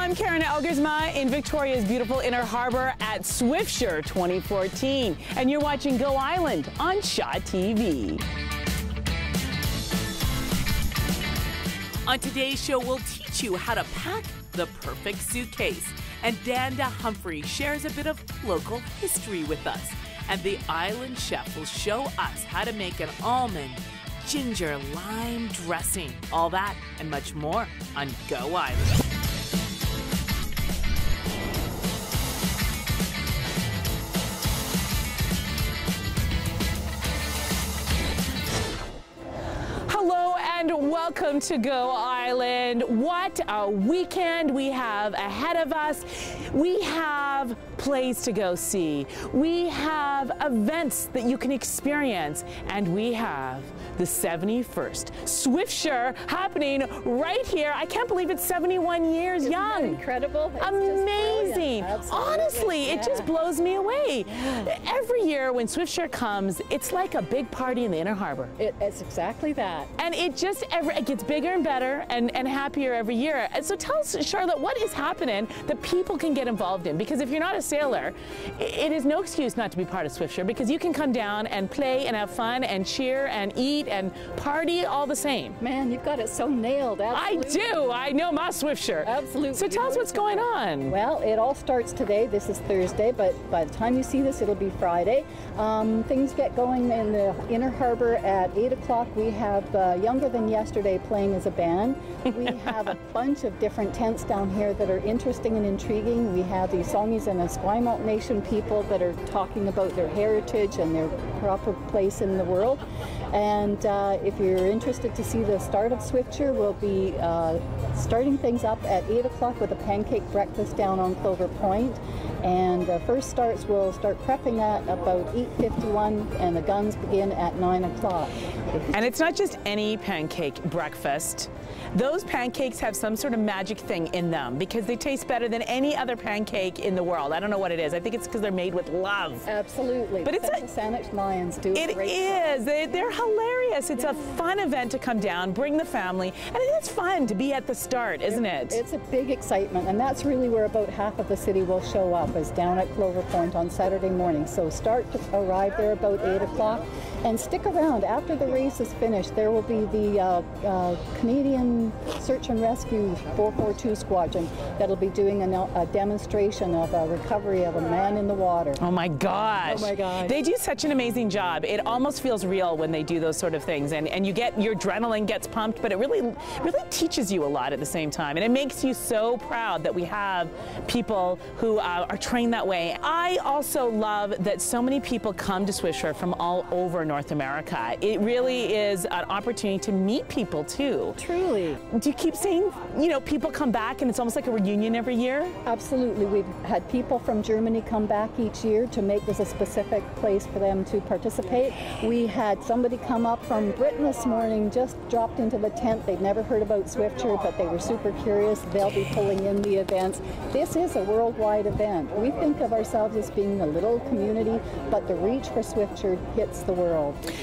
I'm Karen Elgersma in Victoria's beautiful Inner Harbor at Swiftsure 2014. And you're watching Go Island on Shaw TV. On today's show, we'll teach you how to pack the perfect suitcase. And Danda Humphrey shares a bit of local history with us. And the island chef will show us how to make an almond ginger lime dressing. All that and much more on Go Island. Hello and welcome to Go Island. What a weekend we have ahead of us. We have plays to go see. We have events that you can experience. And we have the 71st Swiftsure happening right here. I can't believe it's 71 years Isn't young. That incredible. It's amazing. Honestly, yeah. It just blows me away. Yeah. Every year when Swiftsure comes, it's like a big party in the Inner Harbor. It's exactly that. And it just it gets bigger and better and happier every year. And so tell us, Charlotte, what is happening that people can get involved in? Because if you're not a sailor, it is no excuse not to be part of Swiftsure, because you can come down and play and have fun and cheer and eat and party all the same. Man, you've got it so nailed. Absolutely. I do. I know my Swiftsure. Absolutely. So tell us what's going on. Well, it all starts today. This is Thursday, but by the time you see this, it'll be Friday. Things get going in the Inner Harbor at 8 o'clock. We have Younger Than Yesterday playing as a band. We have a bunch of different tents down here that are interesting and intriguing. We have the Songies and Esquimalt Nation people that are talking about their heritage and their proper place in the world. And if you're interested to see the start of Swiftsure, we'll be starting things up at 8 o'clock with a pancake breakfast down on Clover Point. And the first starts, we'll start prepping at about 8:51, and the guns begin at 9 o'clock. And it's not just any pancake breakfast. Those pancakes have some sort of magic thing in them because they taste better than any other pancake in the world. I don't know what it is. I think it's because they're made with love. Absolutely. But it's Saanich Lions do it great is. They're hilarious. It's a fun event to come down, bring the family, and it's fun to be at the start, isn't it? It's a big excitement, and that's really where about half of the city will show up, is down at Clover Point on Saturday morning. So start to arrive there about 8 o'clock. And stick around. After the race is finished, there will be the Canadian Search and Rescue 442 Squadron that'll be doing a demonstration of a recovery of a man in the water. Oh my gosh. Oh my gosh. They do such an amazing job. It almost feels real when they do those sort of things. And you get, your adrenaline gets pumped, but it really teaches you a lot at the same time. And it makes you so proud that we have people who are trained that way. I also love that so many people come to Swiftsure from all over North America. It really is an opportunity to meet people too. Truly. Do you keep seeing, people come back and it's almost like a reunion every year? Absolutely. We've had people from Germany come back each year to make this a specific place for them to participate. We had somebody come up from Britain this morning, just dropped into the tent. They'd never heard about Swiftsure, but they were super curious. They'll be pulling in the events. This is a worldwide event. We think of ourselves as being a little community, but the reach for Swiftsure hits the world.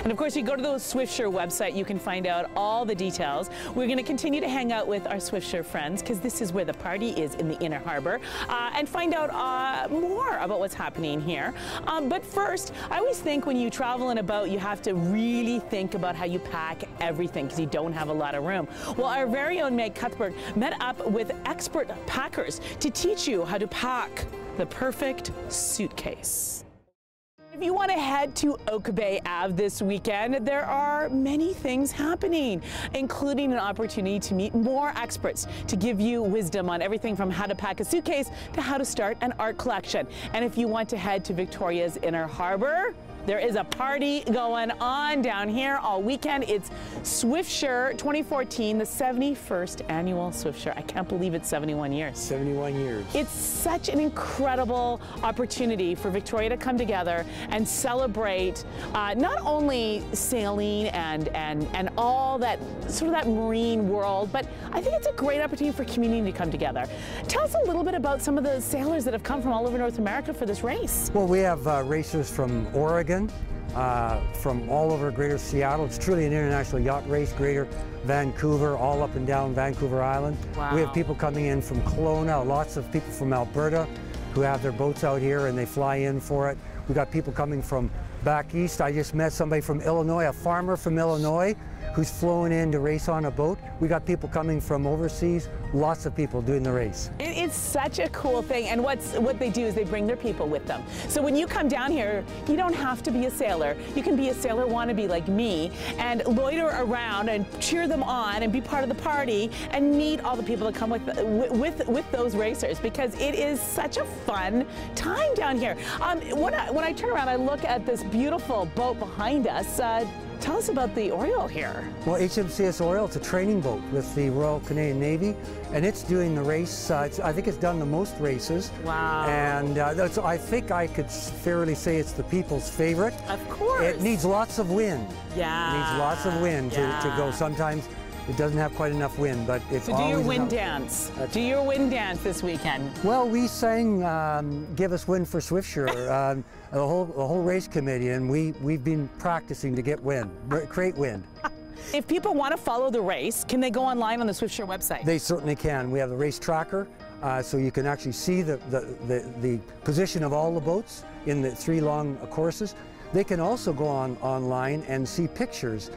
And of course, you go to the Swiftsure website, you can find out all the details. We're going to continue to hang out with our Swiftsure friends, because this is where the party is in the Inner Harbor, and find out more about what's happening here. But first, I always think when you travel in a boat, you have to really think about how you pack everything, because you don't have a lot of room. Well, our very own Meg Cuthbert met up with expert packers to teach you how to pack the perfect suitcase. If you want to head to Oak Bay Ave this weekend, there are many things happening, including an opportunity to meet more experts to give you wisdom on everything from how to pack a suitcase to how to start an art collection. And if you want to head to Victoria's Inner Harbor, there is a party going on down here all weekend. It's Swiftsure 2014, the 71st annual Swiftsure. I can't believe it's 71 years. 71 years. It's such an incredible opportunity for Victoria to come together and celebrate not only sailing and all that sort of that marine world, but I think it's a great opportunity for community to come together. Tell us a little bit about some of the sailors that have come from all over North America for this race. Well, we have racers from Oregon, from all over Greater Seattle. It's truly an international yacht race, Greater Vancouver, all up and down Vancouver Island. Wow. We have people coming in from Kelowna, lots of people from Alberta who have their boats out here and they fly in for it. We got people coming from back east. I just met somebody from Illinois, a farmer from Illinois, who's flown in to race on a boat. We got people coming from overseas, lots of people doing the race. It's such a cool thing, and what they do is they bring their people with them. So when you come down here, you don't have to be a sailor. You can be a sailor wannabe like me and loiter around and cheer them on and be part of the party and meet all the people that come with those racers, because it is such a fun time down here. When I turn around, I look at this beautiful boat behind us. Tell us about the Oriole here. Well, HMCS Oriole, it's a training boat with the Royal Canadian Navy, and it's doing the race. I think it's done the most races. Wow. And I think I could fairly say it's the people's favorite. Of course. It needs lots of wind. Yeah. It needs lots of wind to go. Sometimes it doesn't have quite enough wind, but it's so do your wind dance. Do your wind dance this weekend. Well, we sang Give Us Wind for Swiftsure, the whole race committee, and we've been practicing to get wind, create wind. If people want to follow the race, can they go online on the Swiftsure website? They certainly can. We have the race tracker, so you can actually see the position of all the boats in the 3 long courses. They can also go online and see pictures.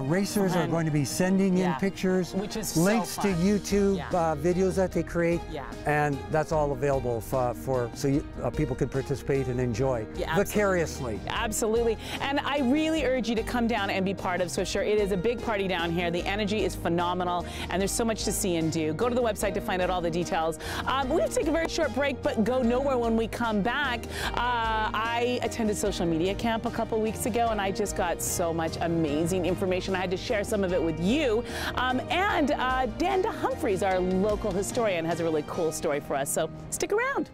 Racers are going to be sending in pictures, which is links so to fun. YouTube videos that they create, and that's all available so people can participate and enjoy vicariously. Absolutely, and I really urge you to come down and be part of Swiftsure. It is a big party down here. The energy is phenomenal, and there's so much to see and do. Go to the website to find out all the details. We have to take a very short break, but go nowhere when we come back. I attended social media camp a couple weeks ago, and I just got so much amazing information. I had to share some of it with you. And Danda Humphreys, our local historian, has a really cool story for us, so stick around.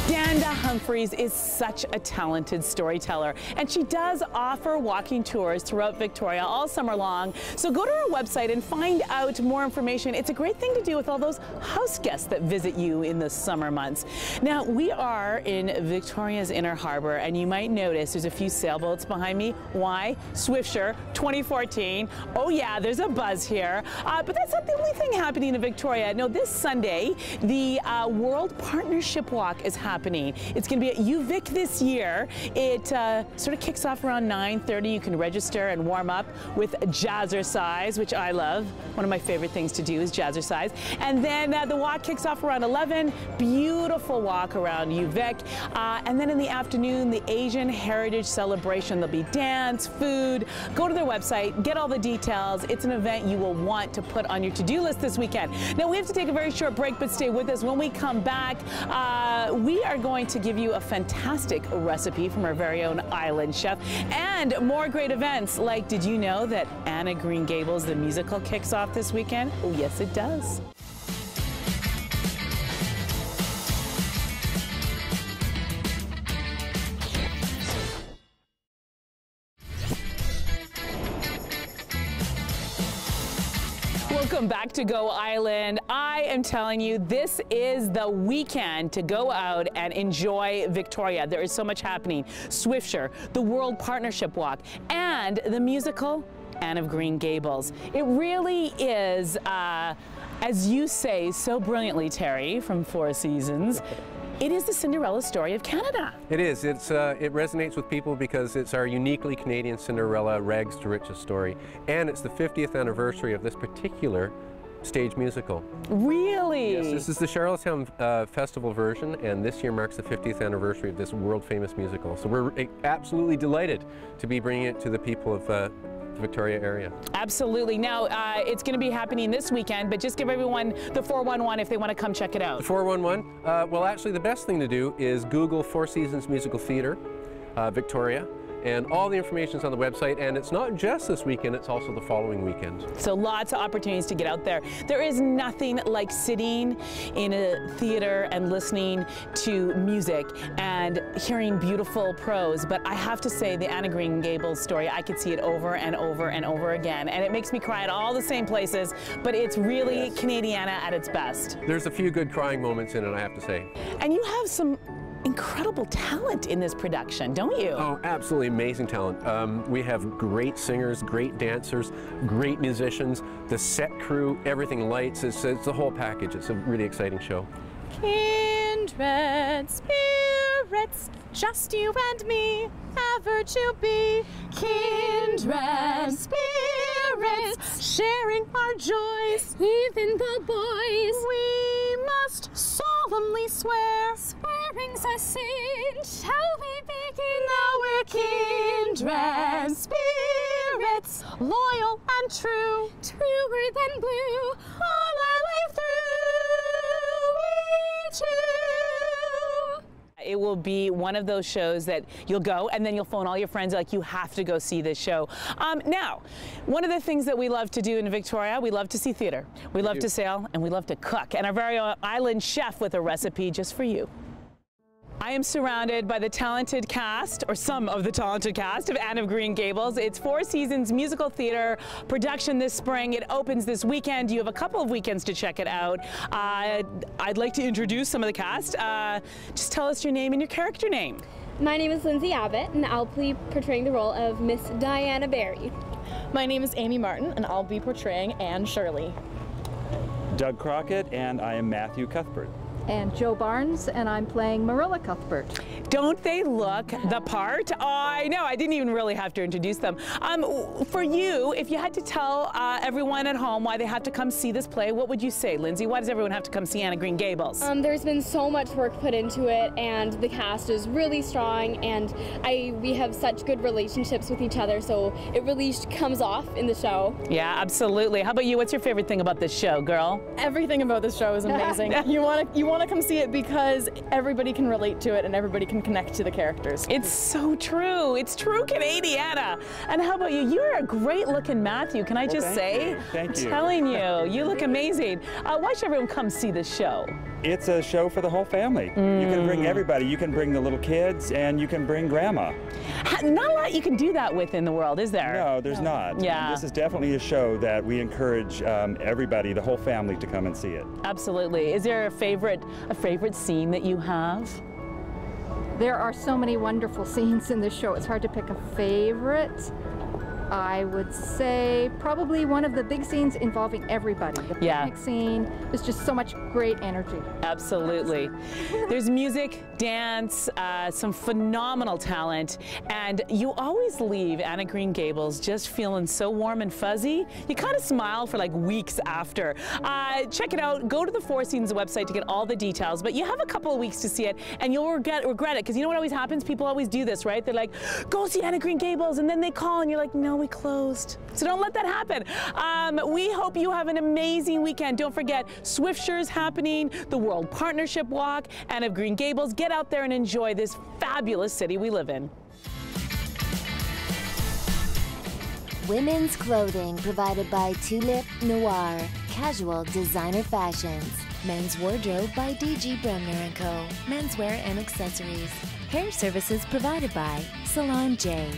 Danda Humphreys is such a talented storyteller, and she does offer walking tours throughout Victoria all summer long. So go to her website and find out more information. It's a great thing to do with all those house guests that visit you in the summer months. Now, we are in Victoria's Inner Harbor, and you might notice there's a few sailboats behind me. Why? Swiftsure 2014. Oh yeah, there's a buzz here. But that's not the only thing happening in Victoria. No, this Sunday, the World Partnership Walk is happening. It's going to be at UVic this year. It sort of kicks off around 9:30. You can register and warm up with jazzercise, which I love. One of my favorite things to do is jazzercise. And then the walk kicks off around 11. Beautiful walk around UVic. And then in the afternoon, the Asian Heritage Celebration. There'll be dance, food. Go to their website, get all the details. It's an event you will want to put on your to-do list this weekend. Now, we have to take a very short break, but stay with us. When we come back, we are going to give you a fantastic recipe from our very own island chef and more great events like, did you know that Anne of Green Gables, the musical, kicks off this weekend? Oh, yes, it does. Welcome back to Go Island. I am telling you, this is the weekend to go out and enjoy Victoria. There is so much happening. Swiftsure, the World Partnership Walk, and the musical Anne of Green Gables. It really is, as you say so brilliantly, Terry, from Four Seasons, it is the Cinderella story of Canada. It is. It resonates with people because it's our uniquely Canadian Cinderella rags to riches story. And it's the 50th anniversary of this particular stage musical. Really? Yes, this is the Charlottetown Festival version, and this year marks the 50th anniversary of this world-famous musical. So we're absolutely delighted to be bringing it to the people of the Victoria area. Absolutely. Now, it's going to be happening this weekend, but just give everyone the 411 if they want to come check it out. The 411? Well, actually, the best thing to do is Google Four Seasons Musical Theatre, Victoria, and all the information is on the website, and it's not just this weekend, it's also the following weekend. So lots of opportunities to get out there. There is nothing like sitting in a theater and listening to music and hearing beautiful prose, but I have to say the Anne of Green Gables story, I could see it over and over and over again, and it makes me cry at all the same places, but it's really Canadiana at its best. There's a few good crying moments in it, I have to say. And you have some incredible talent in this production, don't you? Oh, absolutely amazing talent. We have great singers, great dancers, great musicians, the set crew, everything, lights, it's the whole package. It's a really exciting show. Kindred spirits, just you and me, ever to be. Kindred spirits, sharing our joys, even the boys. We must solemnly swear, swearing's a sin. Shall we begin? Now we're kindred spirits, loyal and true, truer than blue, all our life through. We two. It will be one of those shows that you'll go and then you'll phone all your friends like, you have to go see this show. Now, one of the things that we love to do in Victoria, we love to see theater, we love to sail, and we love to cook. And our very own island chef with a recipe just for you. I am surrounded by the talented cast, or some of the talented cast, of Anne of Green Gables. It's Four Seasons musical theater production this spring. It opens this weekend. You have a couple of weekends to check it out. I'd like to introduce some of the cast. Just tell us your name and your character name. My name is Lindsay Abbott, and I'll be portraying the role of Miss Diana Barry. My name is Amy Martin, and I'll be portraying Anne Shirley. Doug Crockett, and I am Matthew Cuthbert. And Joe Barnes, and I'm playing Marilla Cuthbert. Don't they look the part? Oh, I know, I didn't even really have to introduce them. For you, if you had to tell everyone at home why they have to come see this play, what would you say, Lindsay? Why does everyone have to come see Anne of Green Gables? There's been so much work put into it, and the cast is really strong, and we have such good relationships with each other, so it really comes off in the show. Yeah, absolutely. How about you? What's your favorite thing about this show, girl? Everything about this show is amazing. You want to come see it because everybody can relate to it and everybody can connect to the characters. It's so true. It's true Canadiana. And how about you? You're a great looking Matthew, can I just say? Thank you. I'm telling you, you look amazing. Why should everyone come see this show? It's a show for the whole family. You can bring everybody. You can bring the little kids, and you can bring grandma. Not a lot you can do that with in the world, is there? No, there's not. Yeah. This is definitely a show that we encourage everybody, the whole family, to come and see it. Absolutely. Is there a favorite scene that you have? There are so many wonderful scenes in this show. It's hard to pick a favorite. I would say probably one of the big scenes involving everybody. The picnic scene. There's just so much great energy. Absolutely. There's music, dance, some phenomenal talent, and you always leave Anne of Green Gables just feeling so warm and fuzzy. You kind of smile for like weeks after. Check it out. Go to the Four Seasons website to get all the details, but you have a couple of weeks to see it, and you'll regret it, because you know what always happens? People always do this, right? They're like, go see Anne of Green Gables, and then they call, and you're like, no, we closed. So don't let that happen. We hope you have an amazing weekend. Don't forget, Swiftsure is happening, the World Partnership Walk, Anne of Green Gables. Get out there and enjoy this fabulous city we live in. Women's clothing provided by Tulip Noir, casual designer fashions. Men's wardrobe by DG Bremner & Co. Menswear and accessories. Hair services provided by Salon J.